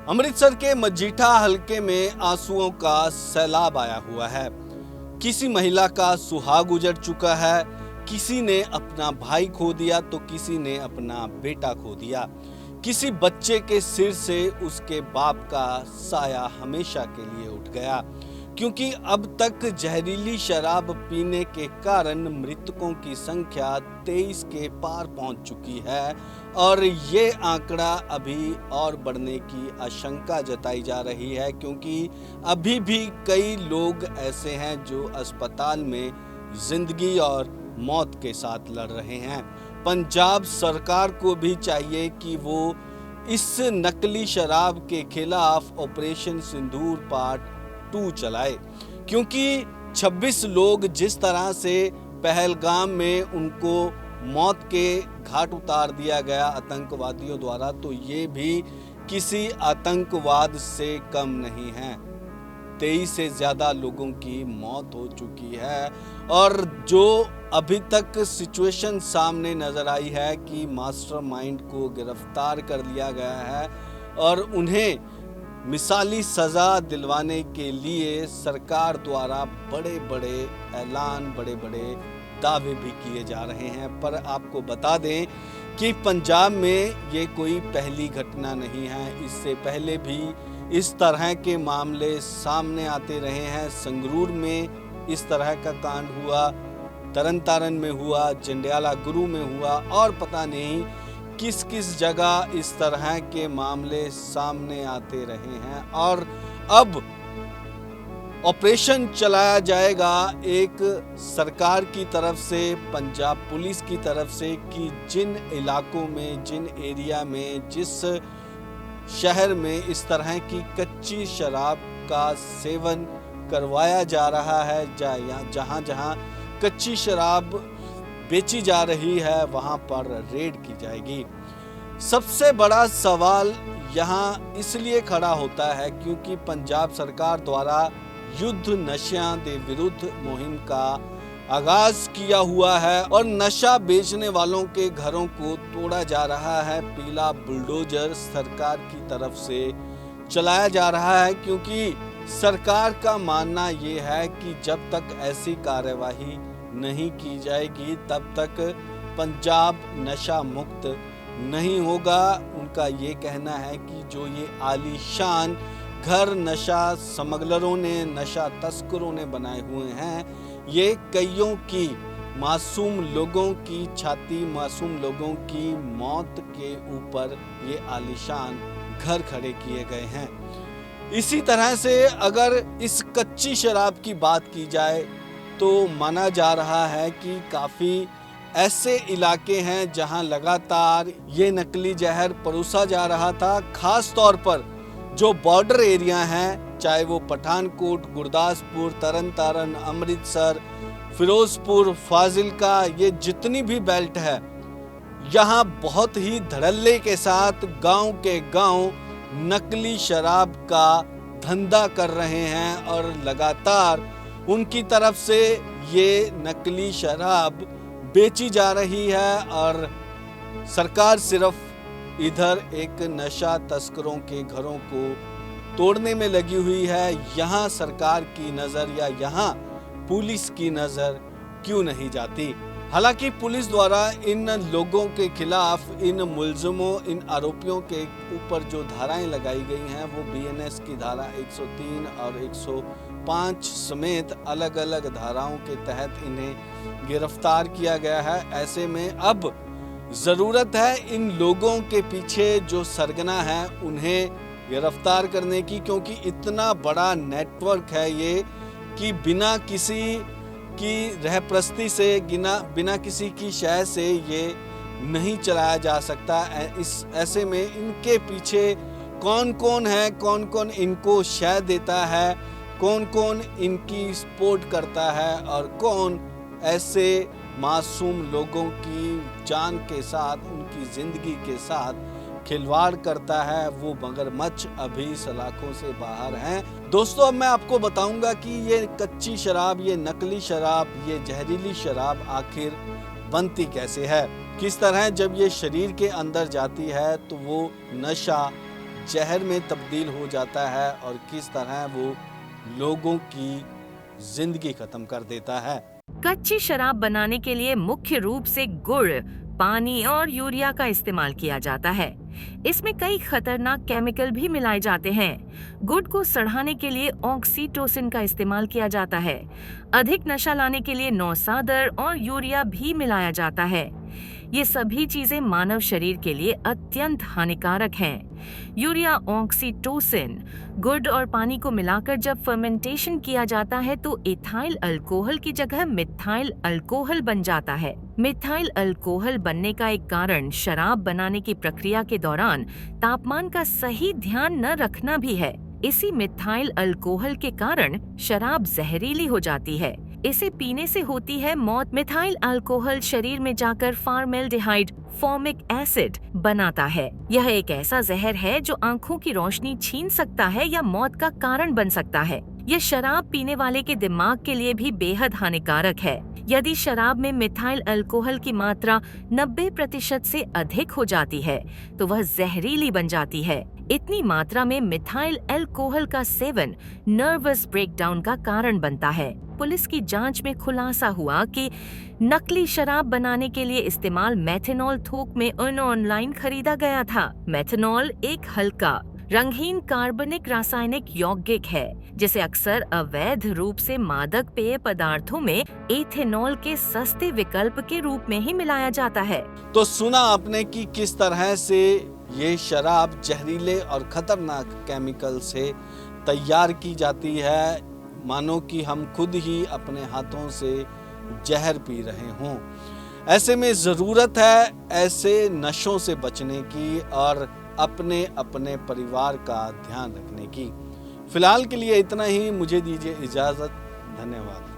अमृतसर के मजीठा हलके में आंसुओं का सैलाब आया हुआ है। किसी महिला का सुहाग उजड़ चुका है, किसी ने अपना भाई खो दिया तो किसी ने अपना बेटा खो दिया। किसी बच्चे के सिर से उसके बाप का साया हमेशा के लिए उठ गया, क्योंकि अब तक जहरीली शराब पीने के कारण मृतकों की संख्या 23 के पार पहुंच चुकी है और ये आंकड़ा अभी और बढ़ने की आशंका जताई जा रही है, क्योंकि अभी भी कई लोग ऐसे हैं जो अस्पताल में जिंदगी और मौत के साथ लड़ रहे हैं। पंजाब सरकार को भी चाहिए कि वो इस नकली शराब के खिलाफ ऑपरेशन सिंदूर पार्ट 2 चलाए, क्योंकि 26 लोग जिस तरह से पहलगाम में उनको मौत के घाट उतार दिया गया आतंकवादियों द्वारा, तो ये भी किसी आतंकवाद से कम नहीं है। 23 से ज़्यादा लोगों की मौत हो चुकी है और जो अभी तक सिचुएशन सामने नज़र आई है कि मास्टरमाइंड को गिरफ्तार कर लिया गया है और उन्हें मिसाली सज़ा दिलवाने के लिए सरकार द्वारा बड़े बड़े ऐलान, बड़े बड़े दावे भी किए जा रहे हैं। पर आपको बता दें कि पंजाब में ये कोई पहली घटना नहीं है, इससे पहले भी इस तरह के मामले सामने आते रहे हैं। संगरूर में इस तरह का कांड हुआ, तरन तारण में हुआ, जंडियाला गुरु में हुआ और पता नहीं किस किस जगह इस तरह के मामले सामने आते रहे हैं। और अब ऑपरेशन चलाया जाएगा एक सरकार की तरफ से, पंजाब पुलिस की तरफ से, कि जिन इलाकों में, जिन एरिया में, जिस शहर में इस तरह की कच्ची शराब का सेवन करवाया जा रहा है, जहां जहां कच्ची शराब बेची जा रही है वहां पर रेड की जाएगी। सबसे बड़ा सवाल यहां इसलिए खड़ा होता है क्योंकि पंजाब सरकार द्वारा युद्ध नशा के विरुद्ध मुहिम का आगाज किया हुआ है और नशा बेचने वालों के घरों को तोड़ा जा रहा है। पीला बुलडोजर सरकार की तरफ से चलाया जा रहा है, क्योंकि सरकार का मानना ये है कि जब तक ऐसी कार्यवाही नहीं की जाएगी तब तक पंजाब नशा मुक्त नहीं होगा। उनका ये कहना है कि जो ये आलीशान घर नशा स्मगलरों ने, नशा तस्करों ने बनाए हुए हैं, ये कईयों की मासूम लोगों की छाती, मासूम लोगों की मौत के ऊपर ये आलीशान घर खड़े किए गए हैं। इसी तरह से अगर इस कच्ची शराब की बात की जाए तो माना जा रहा है कि काफ़ी ऐसे इलाके हैं जहां लगातार ये नकली जहर परोसा जा रहा था। खास तौर पर जो बॉर्डर एरिया हैं, चाहे वो पठानकोट, गुरदासपुर, तरन तारण, अमृतसर, फिरोजपुर, फाजिलका, ये जितनी भी बेल्ट है, यहाँ बहुत ही धड़ल्ले के साथ गांव के गांव नकली शराब का धंधा कर रहे हैं और लगातार उनकी तरफ से ये नकली शराब बेची जा रही है और सरकार सिर्फ इधर एक नशा तस्करों के घरों को तोड़ने में लगी हुई है। यहाँ सरकार की नज़र या यहाँ पुलिस की नज़र क्यों नहीं जाती? हालांकि पुलिस द्वारा इन लोगों के खिलाफ, इन मुलजिमों, इन आरोपियों के ऊपर जो धाराएं लगाई गई हैं वो बीएनएस की धारा 103 और 105 समेत अलग अलग धाराओं के तहत इन्हें गिरफ्तार किया गया है। ऐसे में अब ज़रूरत है इन लोगों के पीछे जो सरगना है उन्हें गिरफ्तार करने की, क्योंकि इतना बड़ा नेटवर्क है ये कि बिना किसी की रहप्रस्ती से, बिना किसी की शय से ये नहीं चलाया जा सकता। ऐसे में इनके पीछे कौन कौन है, कौन कौन इनको शय देता है, कौन कौन इनकी सपोर्ट करता है और कौन ऐसे मासूम लोगों की जान के साथ, उनकी ज़िंदगी के साथ खिलवाड़ करता है, वो मगरमच्छ अभी सलाखों से बाहर हैं। दोस्तों, अब मैं आपको बताऊंगा कि ये कच्ची शराब, ये नकली शराब, ये जहरीली शराब आखिर बनती कैसे है, किस तरह जब ये शरीर के अंदर जाती है तो वो नशा जहर में तब्दील हो जाता है और किस तरह वो लोगों की जिंदगी खत्म कर देता है। कच्ची शराब बनाने के लिए मुख्य रूप से गुड़, पानी और यूरिया का इस्तेमाल किया जाता है। इसमें कई खतरनाक केमिकल भी मिलाए जाते हैं। गुड़ को सड़ाने के लिए ऑक्सीटोसिन का इस्तेमाल किया जाता है। अधिक नशा लाने के लिए नौसादर और यूरिया भी मिलाया जाता है। ये सभी चीजें मानव शरीर के लिए अत्यंत हानिकारक हैं। यूरिया ऑक्सीटोसिन, गुड़ और पानी को मिलाकर जब फर्मेंटेशन किया जाता है तो इथाइल अल्कोहल की जगह मिथाइल अल्कोहल बन जाता है। मिथाइल अल्कोहल बनने का एक कारण शराब बनाने की प्रक्रिया के दौरान तापमान का सही ध्यान न रखना भी है। इसी मिथाइल अल्कोहल के कारण शराब जहरीली हो जाती है। इसे पीने से होती है मौत। मिथाइल अल्कोहल शरीर में जाकर फॉर्मेल्डिहाइड फॉर्मिक एसिड बनाता है। यह एक ऐसा जहर है जो आंखों की रोशनी छीन सकता है या मौत का कारण बन सकता है। यह शराब पीने वाले के दिमाग के लिए भी बेहद हानिकारक है। यदि शराब में मिथाइल अल्कोहल की मात्रा 90% से अधिक हो जाती है तो वह जहरीली बन जाती है। इतनी मात्रा में मिथाइल अल्कोहल का सेवन नर्वस ब्रेकडाउन का कारण बनता है। पुलिस की जांच में खुलासा हुआ कि नकली शराब बनाने के लिए इस्तेमाल मेथनॉल थोक में ऑनलाइन खरीदा गया था। मेथनॉल एक हल्का रंगहीन कार्बनिक रासायनिक यौगिक है जिसे अक्सर अवैध रूप से मादक पेय पदार्थों में एथेनॉल के सस्ते विकल्प के रूप में ही मिलाया जाता है। तो सुना आपने कि किस तरह से ये शराब जहरीले और खतरनाक केमिकल से तैयार की जाती है, मानो कि हम खुद ही अपने हाथों से जहर पी रहे हों। ऐसे में ज़रूरत है ऐसे नशों से बचने की और अपने परिवार का ध्यान रखने की। फिलहाल के लिए इतना ही, मुझे दीजिए इजाज़त। धन्यवाद।